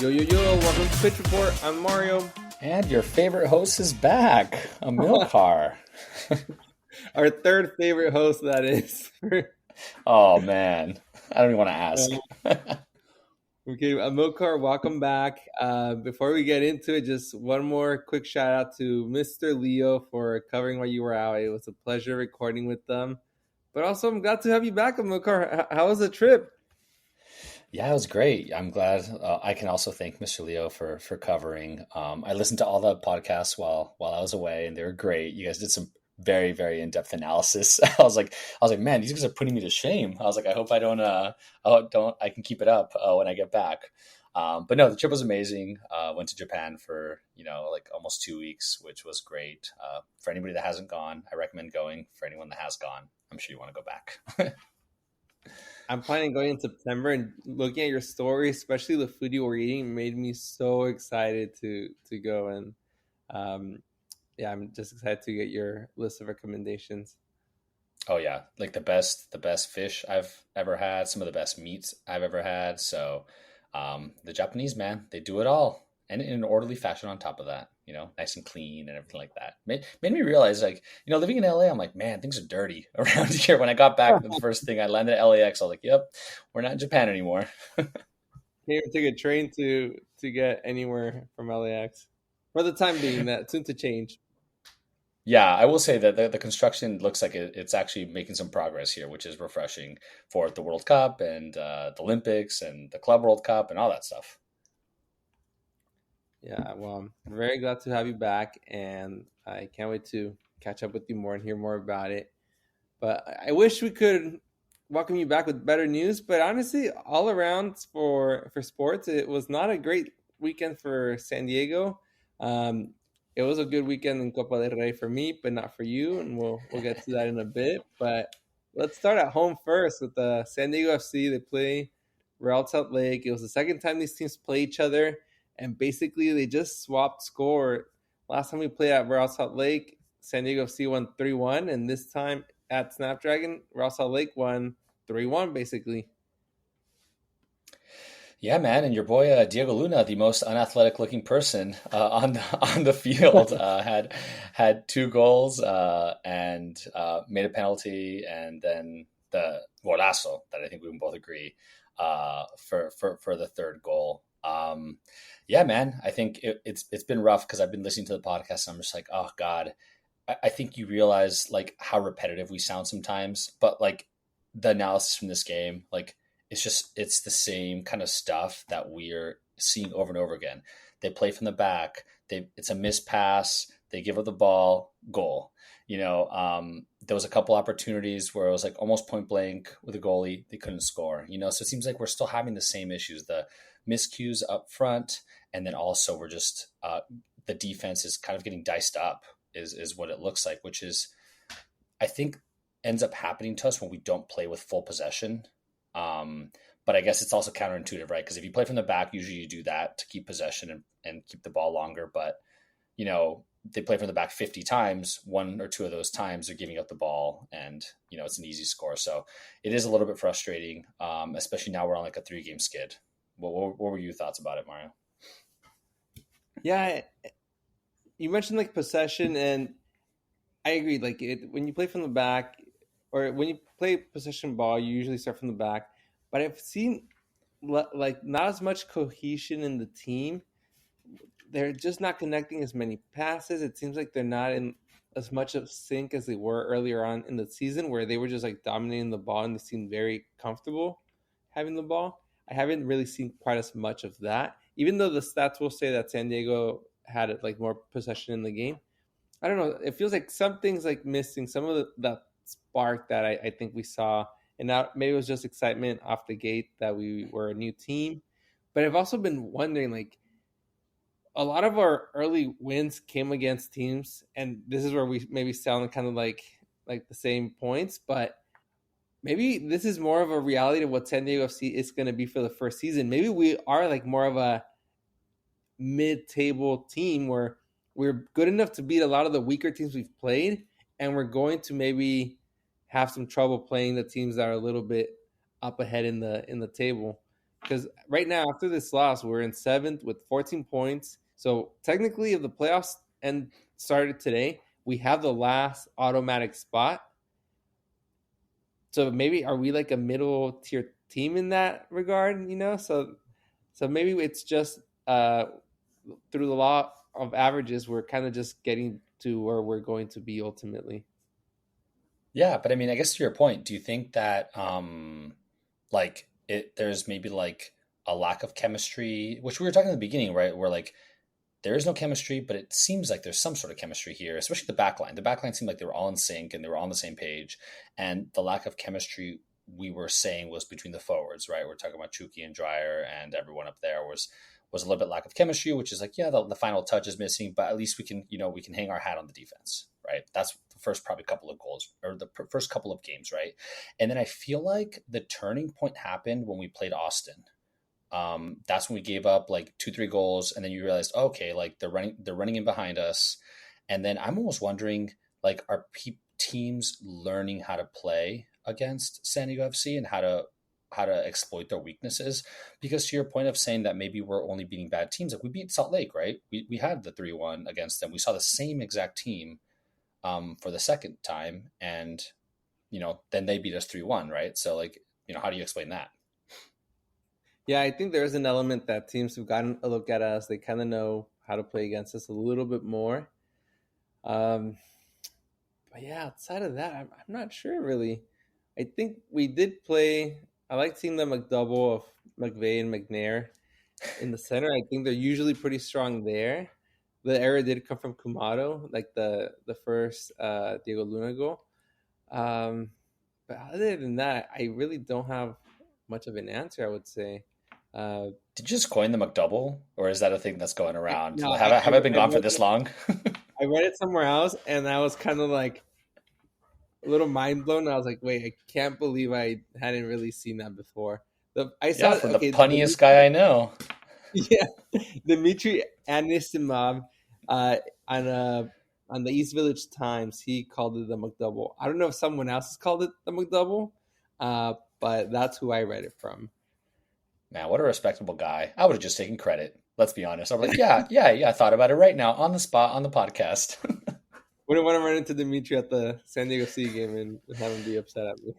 Welcome to Pitch Report. I'm Mario. And your favorite host is back, Amilcar. Our third favorite host, that is. Oh, man. I don't even want to ask. Okay, Amilcar, welcome back. Before we get into it, just one more quick shout out to Mr. Leo for covering while you were out. It was a pleasure recording with them. But also, I'm glad to have you back, Amilcar. How was the trip? Yeah, it was great. I'm glad. I can also thank Mr. Leo for covering. I listened to all the podcasts while I was away, and they were great. You guys did some very, very in-depth analysis. I was like, man, these guys are putting me to shame. I was like, I hope I can keep it up when I get back. But no, the trip was amazing. Went to Japan for like almost 2 weeks, which was great. For anybody that hasn't gone, I recommend going. For anyone that has gone, I'm sure you want to go back. I'm planning on going in September, and looking at your story, especially the food you were eating, made me so excited to go. And I'm just excited to get your list of recommendations. Oh yeah, like the best fish I've ever had, some of the best meats I've ever had. So the Japanese, man, they do it all, and in an orderly fashion on top of that, nice and clean and everything like that. Made me realize, like, living in LA, I'm like, man, things are dirty around here. When I got back, the first thing I landed at LAX, I was like, yep, we're not in Japan anymore. Can't even take a train to get anywhere from LAX for the time being. That soon to change. Yeah, I will say that the construction looks like it's actually making some progress here, which is refreshing for the World Cup and the Olympics and the Club World Cup and all that stuff. Yeah, well, I'm very glad to have you back, and I can't wait to catch up with you more and hear more about it. But I wish we could welcome you back with better news. But honestly, all around for sports, it was not a great weekend for San Diego. It was a good weekend in Copa del Rey for me, but not for you, and we'll get to that in a bit. But let's start at home first with the San Diego FC. They play Real Salt Lake. It was the second time these teams play each other, and basically they just swapped score. Last time we played at Real Salt Lake, San Diego FC won 3-1, and this time at Snapdragon, Real Salt Lake won 3-1, basically. Yeah, man, and your boy Diego Luna, the most unathletic looking person on the field, had 2 goals and made a penalty, and then the golazo that I think we can both agree for the third goal. Yeah, man, I think it's been rough because I've been listening to the podcast and I'm just like, oh God, I think you realize like how repetitive we sound sometimes, but like the analysis from this game, like it's the same kind of stuff that we're seeing over and over again. They play from the back. It's a missed pass. They give up the ball, goal. There was a couple opportunities where it was like almost point blank with a goalie. They couldn't score, so it seems like we're still having the same issues, the miscues up front. And then also we're just, the defense is kind of getting diced up is what it looks like, which is, I think ends up happening to us when we don't play with full possession. But I guess it's also counterintuitive, right? Because if you play from the back, usually you do that to keep possession and keep the ball longer. But, they play from the back 50 times, 1 or 2 of those times they're giving up the ball and, it's an easy score. So it is a little bit frustrating, especially now we're on like a 3-game skid. What were your thoughts about it, Mario? Yeah, you mentioned like possession, and I agree. Like when you play from the back, or when you play possession ball, you usually start from the back. But I've seen like not as much cohesion in the team. They're just not connecting as many passes. It seems like they're not in as much of sync as they were earlier on in the season, where they were just like dominating the ball and they seemed very comfortable having the ball. I haven't really seen quite as much of that, even though the stats will say that San Diego had like more possession in the game. I don't know. It feels like something's like missing, some of that spark that I think we saw. And now maybe it was just excitement off the gate that we were a new team. But I've also been wondering, like, a lot of our early wins came against teams, and this is where we maybe sound kind of like the same points, but maybe this is more of a reality of what San Diego FC is going to be for the first season. Maybe we are like more of a mid-table team where we're good enough to beat a lot of the weaker teams we've played, and we're going to maybe have some trouble playing the teams that are a little bit up ahead in the table. because right now after this loss, we're in seventh with 14 points. So technically, if the playoffs end started today, we have the last automatic spot. So maybe are we like a middle tier team in that regard? So maybe it's just through the law of averages, we're kind of just getting to where we're going to be ultimately. Yeah, but I mean, I guess to your point, do you think that like there's maybe like a lack of chemistry, which we were talking in the beginning, right? Where like there is no chemistry, but it seems like there's some sort of chemistry here, especially the backline. The backline seemed like they were all in sync and they were all on the same page. And the lack of chemistry we were saying was between the forwards, right? We're talking about Chucky and Dryer, and everyone up there was a little bit lack of chemistry, which is like, yeah, the final touch is missing, but at least we can, we can hang our hat on the defense, right? That's the first probably couple of goals or the first couple of games, right? And then I feel like the turning point happened when we played Austin. That's when we gave up like 2-3 goals, and then you realized, okay, like they're running in behind us, and then I'm almost wondering, like, are teams learning how to play against San Diego FC and how to exploit their weaknesses? Because to your point of saying that maybe we're only beating bad teams, like we beat Salt Lake, right? We had the 3-1 against them. We saw the same exact team for the second time, and then they beat us 3-1, right? So like, how do you explain that? Yeah, I think there's an element that teams have gotten a look at us. They kind of know how to play against us a little bit more. Um, but yeah, outside of that, I'm not sure really. I think we did play. I like seeing the McDouble of McVeigh and McNair in the center. I think they're usually pretty strong there. The error did come from Kumado, like the first Diego Luna goal. Um, but other than that, I really don't have much of an answer, I would say. Uh, Did you just coin the McDouble, or is that a thing that's going around? no, Have I been gone for this long? I read it somewhere else, and I was kind of like a little mind blown. I was like, wait, I can't believe I hadn't really seen that before. I saw Yeah, from the okay, punniest guy I know. yeah, Dmitry Anisimov uh, on on the East Village Times, he called it the McDouble. I don't know if someone else has called it the McDouble, but that's who I read it from. Man, what a respectable guy. I would have just taken credit. Let's be honest. I'm like, yeah, yeah, yeah. I thought about it right now on the spot on the podcast. Wouldn't want to run into Dimitri at the San Diego Sea game and have him be upset at me.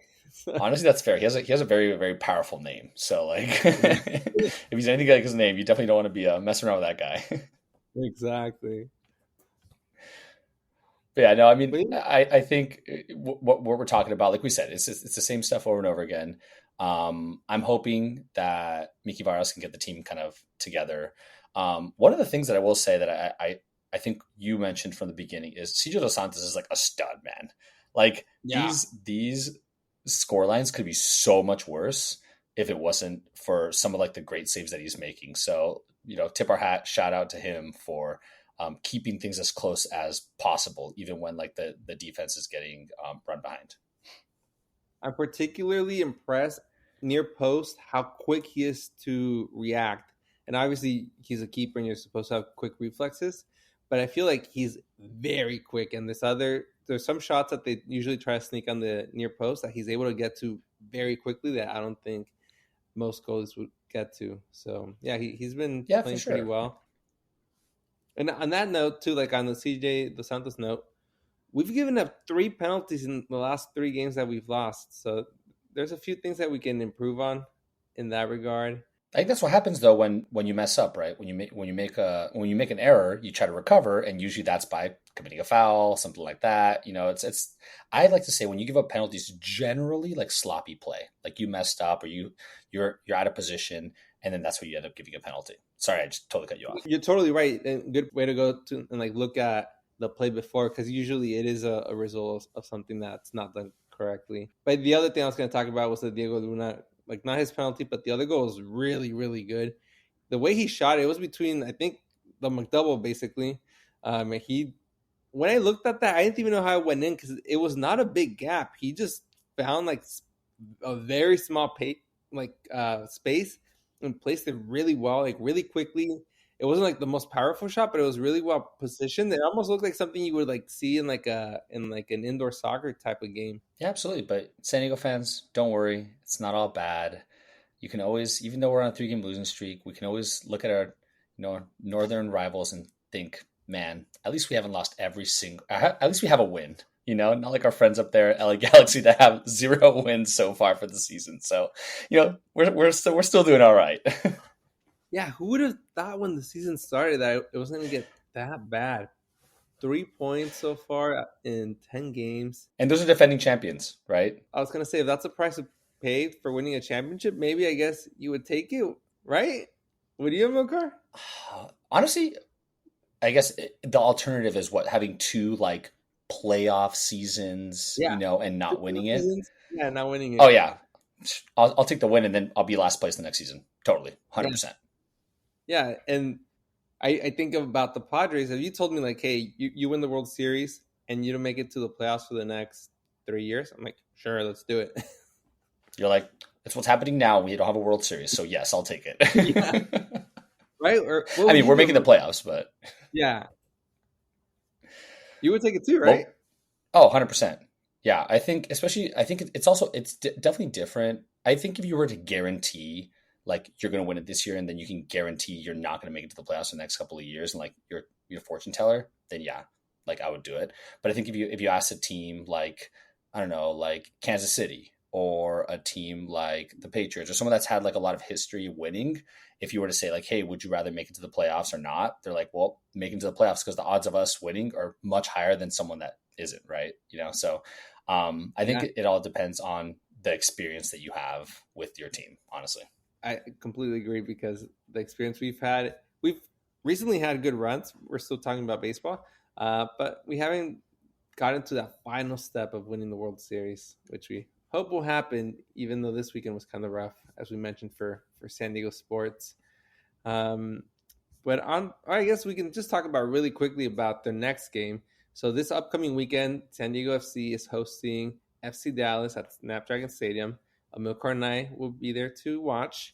Honestly, that's fair. He has a very very powerful name. So like, if he's anything like his name, you definitely don't want to be messing around with that guy. Exactly. But yeah, no, I mean, But yeah, I think what we're talking about, like we said, it's the same stuff over and over again. I'm hoping that Mickey Varas can get the team kind of together. One of the things that I will say that I think you mentioned from the beginning is Cedro Dos Santos is like a stud, man. Like yeah, these score lines could be so much worse if it wasn't for some of like the great saves that he's making. So, tip our hat, shout out to him for keeping things as close as possible, even when like the defense is getting run behind. I'm particularly impressed near post how quick he is to react. And obviously, he's a keeper, and you're supposed to have quick reflexes. But I feel like he's very quick. And there's some shots that they usually try to sneak on the near post that he's able to get to very quickly that I don't think most goalies would get to. So yeah, he's been Yeah, for playing pretty sure. well. And on that note, too, like on the CJ Dos Santos note, we've given up 3 penalties in the last 3 games that we've lost. So there's a few things that we can improve on in that regard. I think that's what happens though when you mess up, right? When you make an error, you try to recover, and usually that's by committing a foul, something like that. It's. I'd like to say when you give up penalties, generally like sloppy play, like you messed up or you're out of position, and then that's where you end up giving a penalty. Sorry, I just totally cut you off. You're totally right. And good way to go to and like look at the play before, because usually it is a result of something that's not done correctly. But the other thing I was going to talk about was the Diego Luna, like not his penalty, but the other goal was really, really good. The way he shot it was between, I think, the McDouble basically. And when I looked at that, I didn't even know how it went in because it was not a big gap. He just found like a very small space and placed it really well, like really quickly. It wasn't like the most powerful shot, but it was really well positioned. It almost looked like something you would like see in like an indoor soccer type of game. Yeah, absolutely. But San Diego fans, don't worry, it's not all bad. you can always, even though we're on a 3-game losing streak, we can always look at our northern rivals and think, man, at least we haven't lost every single. At least we have a win. Not like our friends up there at LA Galaxy that have 0 wins so far for the season. So, we're still doing all right. Yeah, who would have thought when the season started that it wasn't going to get that bad? 3 points so far in 10 games. And those are defending champions, right? I was going to say, if that's the price to pay for winning a championship, maybe I guess you would take it, right? Would you, Amilcar? Honestly, I guess the alternative is having 2 like playoff seasons, and not winning it. Yeah, not winning it. Oh yeah, I'll take the win, and then I'll be last place the next season. Totally, 100%. Yeah, and I think about the Padres. If you told me like, hey, you win the World Series and you don't make it to the playoffs for the next 3 years, I'm like, sure, let's do it. You're like, it's what's happening now. We don't have a World Series, so yes, I'll take it. Yeah. Right? I mean, we're making the playoffs, but yeah, you would take it too, right? Well, 100%. Yeah, I think it's definitely different. I think if you were to guarantee like you're going to win it this year, and then you can guarantee you're not going to make it to the playoffs in the next couple of years, and like you're a fortune teller, then yeah, like I would do it. But I think if you ask a team like, I don't know, like Kansas City or a team like the Patriots or someone that's had like a lot of history winning, if you were to say like, hey, would you rather make it to the playoffs or not? They're like, well, making to the playoffs because the odds of us winning are much higher than someone that isn't, right? So I think it all depends on the experience that you have with your team, honestly. I completely agree because the experience we've recently had good runs. We're still talking about baseball, but we haven't gotten to that final step of winning the World Series, which we hope will happen, even though this weekend was kind of rough, as we mentioned, for San Diego sports. But I guess we can just talk about really quickly about the next game. So this upcoming weekend, San Diego FC is hosting FC Dallas at Snapdragon Stadium. Amilcar and I will be there to watch.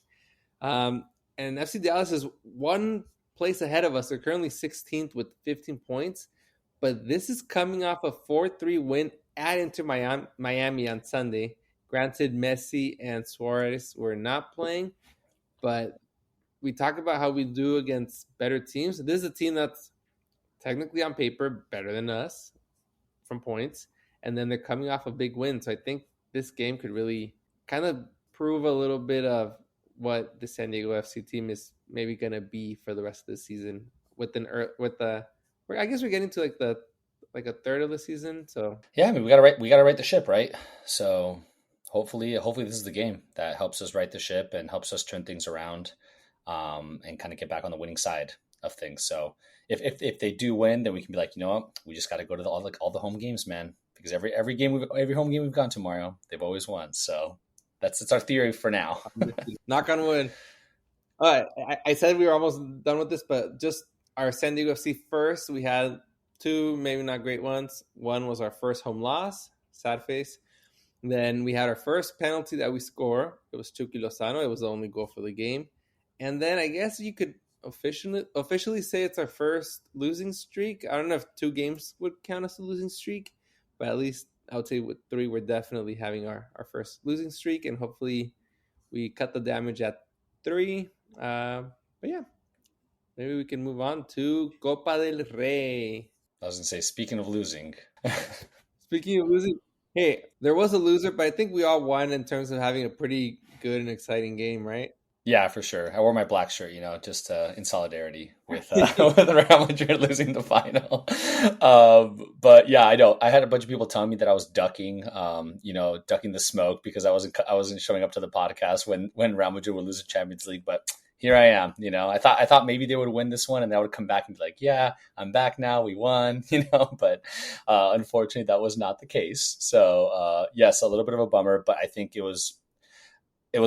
And FC Dallas is one place ahead of us. They're currently 16th with 15 points. But this is coming off a 4-3 win at Inter Miami on Sunday. Granted, Messi and Suarez were not playing. But we talk about how we do against better teams. This is a team that's technically on paper better than us from points. And then they're coming off a big win. So I think this game could really kind of prove a little bit of what the San Diego FC team is maybe going to be for the rest of the season I guess we're getting to a third of the season. So yeah, I mean, we gotta right the ship, right? So hopefully this is the game that helps us right the ship and helps us turn things around, and kind of get back on the winning side of things. So if they do win, then we can be like, you know what, we just got to go to all the home games, man, because every home game we've gone to, Mario, they've always won. So it's our theory for now. Knock on wood. All right, I said we were almost done with this, but just our San Diego FC first, we had 2 maybe not great ones. One was our first home loss, sad face. Then we had our first penalty that we score. It was Chucky Lozano. It was the only goal for the game. And then I guess you could officially say it's our first losing streak. I don't know if 2 games would count as a losing streak, but at least I would say with 3, we're definitely having our first losing streak, and hopefully we cut the damage at 3. But yeah, maybe we can move on to Copa del Rey. I was going to say, speaking of losing. Speaking of losing, hey, there was a loser, but I think we all won in terms of having a pretty good and exciting game, right? Yeah, for sure. I wore my black shirt, just in solidarity with Real Madrid losing the final. But yeah, I know I had a bunch of people telling me that I was ducking the smoke because I wasn't showing up to the podcast when Real Madrid would lose the Champions League. But here I am. I thought maybe they would win this one, and I would come back and be like, yeah, I'm back now. We won. But unfortunately, that was not the case. So yes, a little bit of a bummer, but I think it was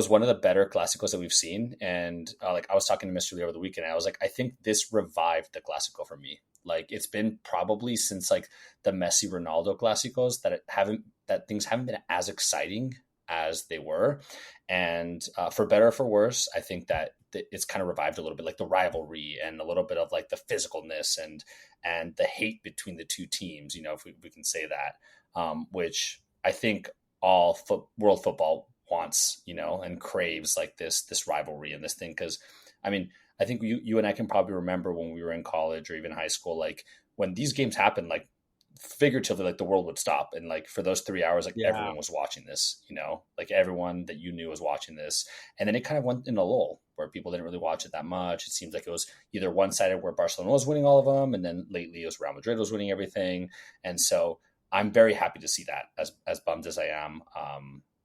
one of the better Clásicos that we've seen. And I was talking to Mr. Lee over the weekend, and I was like, I think this revived the Clásico for me. Like, it's been probably since like the Messi Ronaldo Clásicos that things haven't been as exciting as they were. And for better or for worse, I think that it's kind of revived a little bit, like the rivalry and a little bit of like the physicalness and the hate between the two teams, if we can say that, which I think all world football wants, and craves like this rivalry and this thing. Because I mean, I think you and I can probably remember when we were in college or even high school, like when these games happened, like figuratively, like the world would stop, and like for those 3 hours, like Yeah. everyone was watching this, like everyone that you knew was watching this. And then it kind of went in a lull where people didn't really watch it that much. It seems like it was either one-sided where Barcelona was winning all of them, and then lately it was Real Madrid was winning everything. And so I'm very happy to see that, as bummed as I am,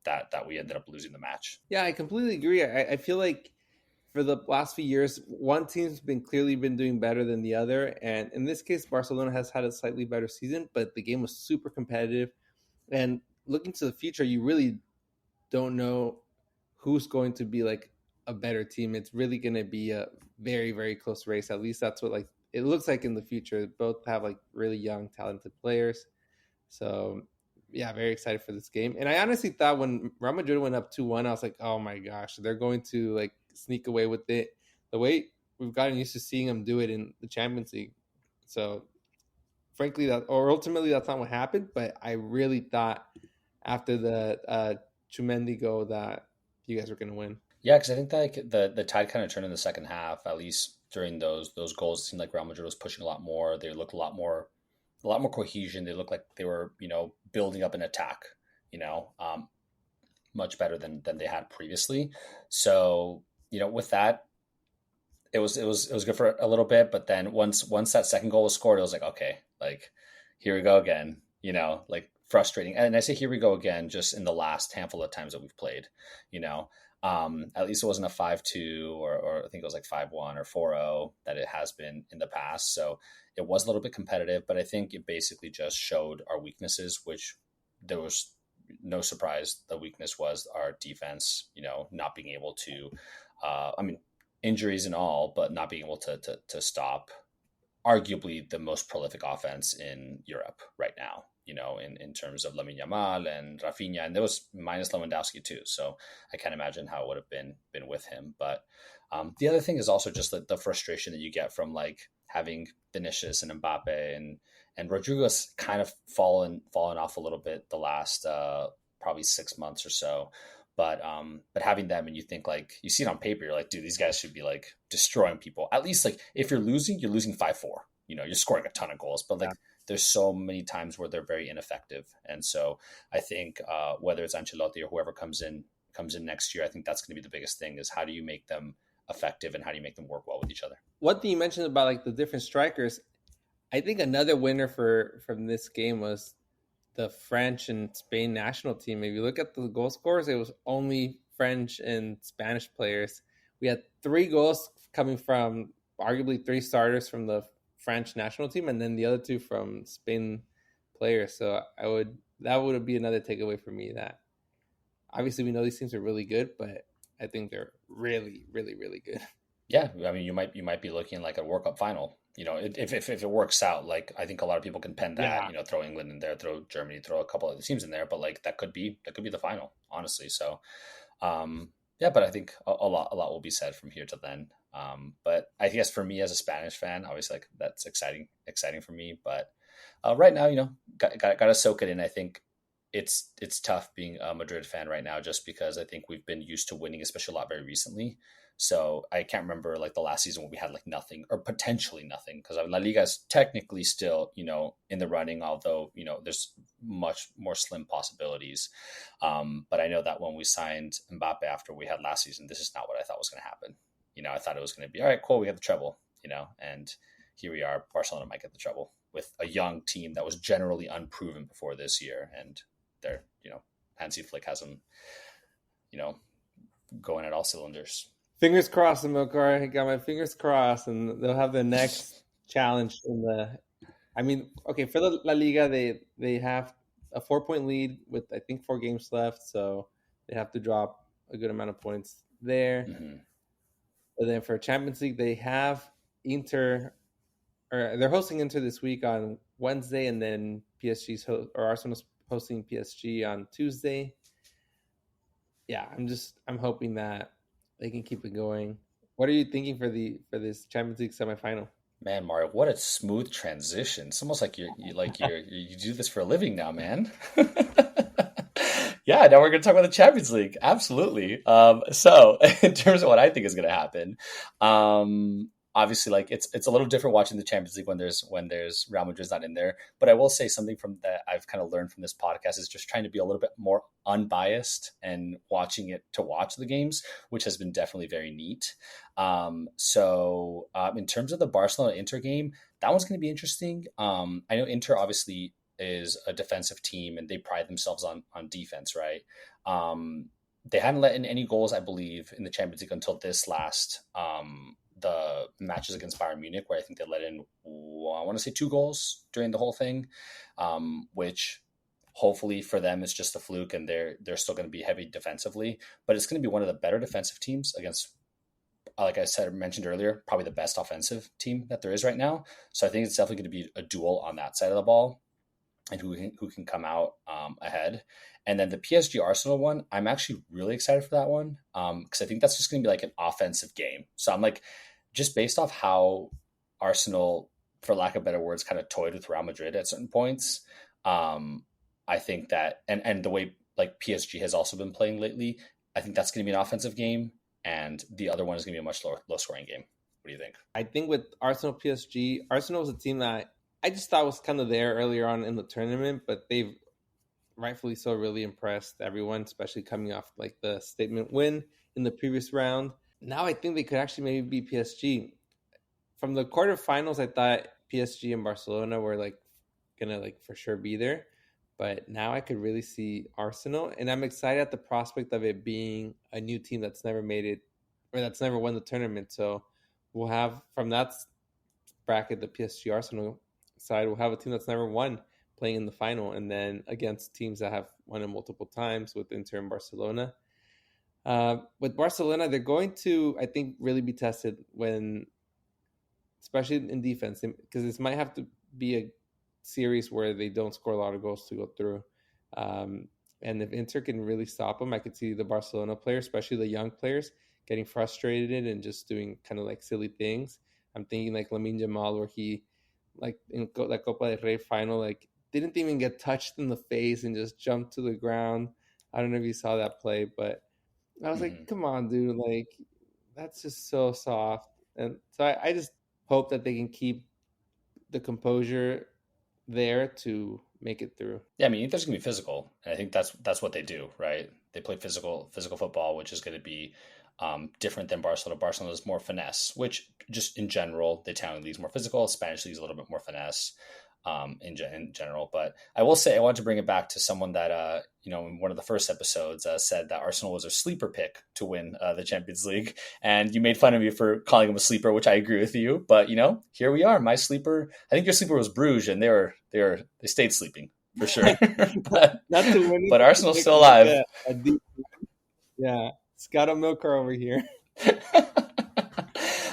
that we ended up losing the match. Yeah, I completely agree. I feel like for the last few years, one team's been clearly been doing better than the other, and in this case, Barcelona has had a slightly better season, but the game was super competitive. And looking to the future, you really don't know who's going to be like a better team. It's really going to be a very, very close race. At least that's what like it looks like in the future. Both have like really young, talented players. So yeah, very excited for this game. And I honestly thought when Real Madrid went up 2-1, I was like, oh my gosh, they're going to like sneak away with it. The way we've gotten used to seeing them do it in the Champions League. So frankly, that or ultimately that's not what happened. But I really thought after the Chumendi goal that you guys were going to win. Yeah, because I think that like, the tide kind of turned in the second half. At least during those goals, it seemed like Real Madrid was pushing a lot more. They looked a lot more cohesion. They looked like they were, building up an attack, much better than they had previously. So, with that, it was good for a little bit, but then once that second goal was scored, it was like, okay, like here we go again, like frustrating. And I say here we go again, just in the last handful of times that we've played, you know. At least it wasn't a 5-2 or I think it was like 5-1 or 4-0 that it has been in the past. So it was a little bit competitive, but I think it basically just showed our weaknesses, which there was no surprise. The weakness was our defense, not being able to, I mean, injuries and all, but not being able to stop arguably the most prolific offense in Europe right now, in terms of Lamine Yamal and Rafinha, and there was minus Lewandowski too. So I can't imagine how it would have been with him. But the other thing is also just the frustration that you get from like having Vinicius and Mbappe and Rodrigo's kind of fallen off a little bit the last probably 6 months or so. But having them and you think like you see it on paper, you're like, dude, these guys should be like destroying people. At least like if you're losing 5-4. You're scoring a ton of goals, but like there's so many times where they're very ineffective. And so I think whether it's Ancelotti or whoever comes in next year, I think that's going to be the biggest thing is how do you make them effective and how do you make them work well with each other? One thing you mentioned about like the different strikers, I think another winner from this game was the French and Spain national team. If you look at the goal scorers, it was only French and Spanish players. We had 3 goals coming from arguably 3 starters from the French national team, and then the other 2 from Spain players. So that would be another takeaway for me. That obviously we know these teams are really good, but I think they're really, really, really good. Yeah, I mean, you might be looking like a World Cup final. If it works out, like I think a lot of people can pen that. Yeah. Throw England in there, throw Germany, throw a couple other teams in there, but like that could be the final, honestly. So, yeah, but I think a lot will be said from here to then. But I guess for me as a Spanish fan, obviously like that's exciting for me. But right now, got to soak it in. I think it's tough being a Madrid fan right now, just because I think we've been used to winning, especially a lot very recently. So I can't remember like the last season when we had like nothing or potentially nothing, because La Liga is technically still, in the running, although, there's much more slim possibilities. But I know that when we signed Mbappe after we had last season, this is not what I thought was going to happen. I thought it was going to be, all right, cool, we have the treble, and here we are, Barcelona might get the treble with a young team that was generally unproven before this year. And they're, Hansi Flick has them, going at all cylinders. Fingers crossed, Amilcar. I got my fingers crossed, and they'll have the next challenge in the. I mean, okay, for the La Liga, they have a 4-point lead with I think 4 games left, so they have to drop a good amount of points there. Mm-hmm. But then for Champions League, they have Inter, or they're hosting Inter this week on Wednesday, and then Arsenal's hosting PSG on Tuesday. Yeah, I'm hoping that they can keep it going. What are you thinking for this Champions League semifinal? Man, Mario, what a smooth transition. It's almost like you do this for a living now, man. Yeah, now we're going to talk about the Champions League. Absolutely. So in terms of what I think is going to happen, obviously, like it's a little different watching the Champions League when there's Real Madrid's not in there. But I will say something from that I've kind of learned from this podcast is just trying to be a little bit more unbiased and watching it to watch the games, which has been definitely very neat. In terms of the Barcelona Inter game, that one's going to be interesting. I know Inter obviously is a defensive team and they pride themselves on defense, right? They hadn't let in any goals, I believe, in the Champions League until this last the matches against Bayern Munich, where I think they let in, I want to say 2 goals during the whole thing, which hopefully for them is just a fluke and they're still going to be heavy defensively. But it's going to be one of the better defensive teams against, like I said, mentioned earlier, probably the best offensive team that there is right now. So I think it's definitely going to be a duel on that side of the ball and who can come out ahead. And then the PSG Arsenal one, I'm actually really excited for that one because I think that's just going to be like an offensive game. So I'm like, just based off how Arsenal, for lack of better words, kind of toyed with Real Madrid at certain points, I think that, and the way like PSG has also been playing lately, I think that's going to be an offensive game, and the other one is going to be a much low scoring game. What do you think? I think with Arsenal PSG, Arsenal was a team that I just thought was kind of there earlier on in the tournament, but they've rightfully so really impressed everyone, especially coming off like the statement win in the previous round. Now I think they could actually maybe beat PSG. From the quarterfinals, I thought PSG and Barcelona were like gonna like for sure be there, but now I could really see Arsenal, and I'm excited at the prospect of it being a new team that's never made it or that's never won the tournament. So we'll have from that bracket, the PSG Arsenal side, we'll have a team that's never won playing in the final, and then against teams that have won it multiple times with Inter and Barcelona. With Barcelona, they're going to, I think, really be tested when, especially in defense, because this might have to be a series where they don't score a lot of goals to go through. And if Inter can really stop them, I could see the Barcelona players, especially the young players, getting frustrated and just doing kind of like silly things. I'm thinking like Lamine Yamal, where he, like in the Copa del Rey Final, like didn't even get touched in the face and just jumped to the ground. I don't know if you saw that play, but I was like, come on, dude. Like, that's just so soft. And so I just hope that they can keep the composure there to make it through. Yeah, I mean, Inter's gonna be physical, and I think that's what they do, right? They play physical football, which is going to be different than Barcelona. Barcelona is more finesse, which just in general, the Italian league is more physical. Spanish league is a little bit more finesse in general. But I will say, I want to bring it back to someone that in one of the first episodes said that Arsenal was a sleeper pick to win the Champions League, and you made fun of me for calling him a sleeper, which I agree with you. But here we are. My sleeper. I think your sleeper was Bruges, and they stayed sleeping for sure. but Not to win, but Arsenal's still alive. Yeah, Scott Amilcar over here.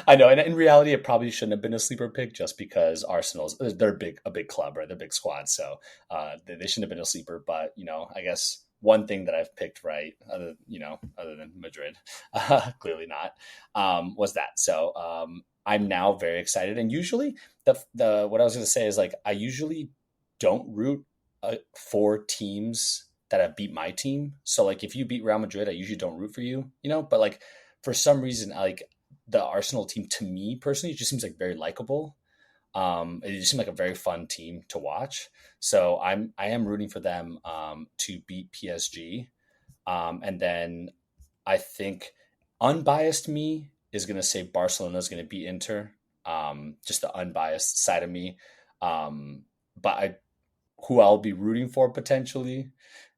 I know, and in reality, it probably shouldn't have been a sleeper pick just because they're a big club, right? They're a big squad, so they shouldn't have been a sleeper. But I guess one thing that I've picked right, other than Madrid, clearly not, was that. So I'm now very excited, and usually the what I was going to say is like I usually don't root for teams that have beat my team. So like if you beat Real Madrid, I usually don't root for you, but like for some reason, like the Arsenal team to me personally, it just seems like very likable. It just seemed like a very fun team to watch. So I am rooting for them to beat PSG. And then I think unbiased me is going to say Barcelona is going to beat Inter. Just the unbiased side of me. But who I'll be rooting for potentially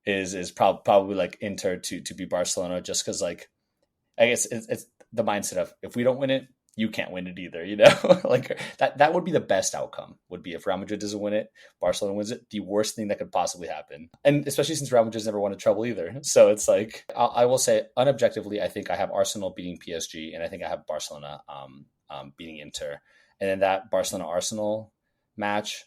is probably like Inter to beat Barcelona, just because like I guess it's the mindset of if we don't win it, you can't win it either. Like that would be the best outcome. Would be if Real Madrid doesn't win it, Barcelona wins it. The worst thing that could possibly happen, and especially since Real Madrid's never won a treble either. So it's like I will say unobjectively, I think I have Arsenal beating PSG, and I think I have Barcelona beating Inter, and then that Barcelona Arsenal match.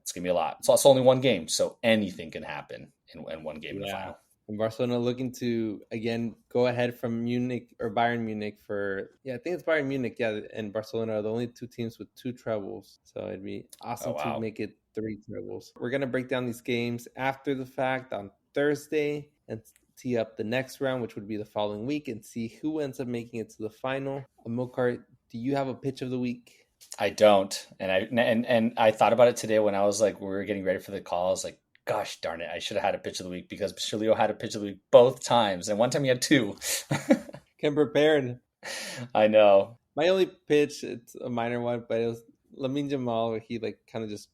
It's going to be a lot. So it's only one game, so anything can happen in one game in the final. And Barcelona looking to, again, go ahead from Munich or Bayern Munich I think it's Bayern Munich, and Barcelona are the only two teams with 2 trebles. So it'd be awesome to make it 3 trebles. We're going to break down these games after the fact on Thursday. and tee up the next round, which would be the following week, and see who ends up making it to the final. Amilcar, do you have a pitch of the week? I don't, and I thought about it today when I was like, we were getting ready for the call. I was like, gosh darn it, I should have had a pitch of the week because Shalio had a pitch of the week both times, and one time he had two. Came prepared. I know. My only pitch, it's a minor one, but it was Lamine Jamal, where he like kind of just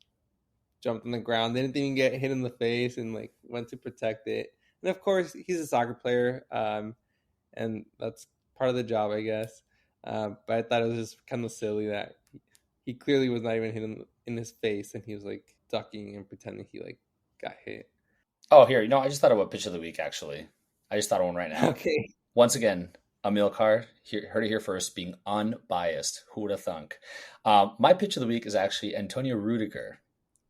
jumped on the ground, didn't even get hit in the face, and like went to protect it. And of course, he's a soccer player, and that's part of the job, I guess. But I thought it was just kind of silly that he clearly was not even hit in his face, and he was like ducking and pretending he like got hit. Oh, here, I just thought of a pitch of the week, actually. I just thought of one right now. Okay. Once again, Amilcar, heard it here first, being unbiased. Who would have thunk? My pitch of the week is actually Antonio Rudiger.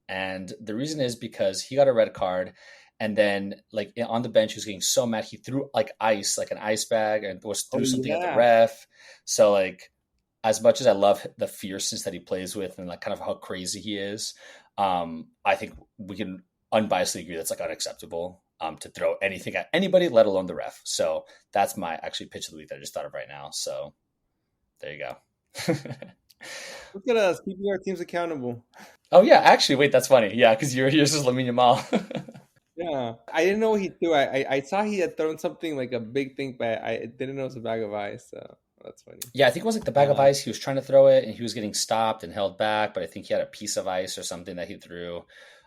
And the reason is because he got a red card, and then like on the bench, he was getting so mad. He threw like ice, like an ice bag, and threw something at the ref. So like, as much as I love the fierceness that he plays with and like kind of how crazy he is, I think we can unbiasedly agree that's like unacceptable to throw anything at anybody, let alone the ref. So that's my actually pitch of the week that I just thought of right now. So there you go. Look at us keeping our teams accountable. Oh yeah, actually, wait, that's funny. Yeah, because yours is Lamine Yamal. Yeah, I didn't know what he threw. I saw he had thrown something like a big thing, but I didn't know it was a bag of ice. So that's funny. Yeah, I think it was like the bag of ice. He was trying to throw it, and he was getting stopped and held back. But I think he had a piece of ice or something that he threw.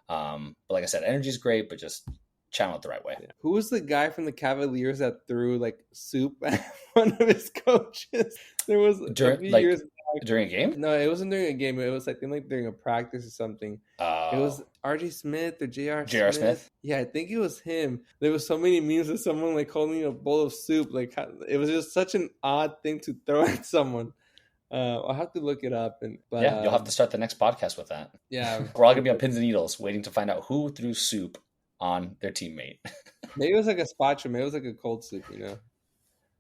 But like I said, energy is great, but just channel it the right way. Yeah. Who was the guy from the Cavaliers that threw like soup at one of his coaches? There was a few years back. During a game? No, it wasn't during a game. It was I think like during a practice or something. It was RJ Smith or J.R. Smith. Yeah, I think it was him. There was so many memes of someone like holding a bowl of soup. Like it was just such an odd thing to throw at someone. I'll have to look it up. But you'll have to start the next podcast with that. Yeah, we're all gonna be on pins and needles, waiting to find out who threw soup on their teammate. Maybe it was like a spatula. Maybe it was like a cold soup,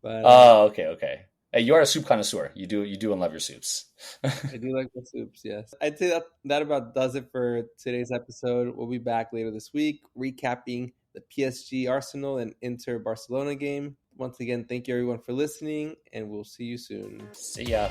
But okay. Hey, you are a soup connoisseur. You do and love your soups. I do like the soups, yes. I'd say that about does it for today's episode. We'll be back later this week, recapping the PSG Arsenal and Inter Barcelona game. Once again, thank you everyone for listening, and we'll see you soon. See ya.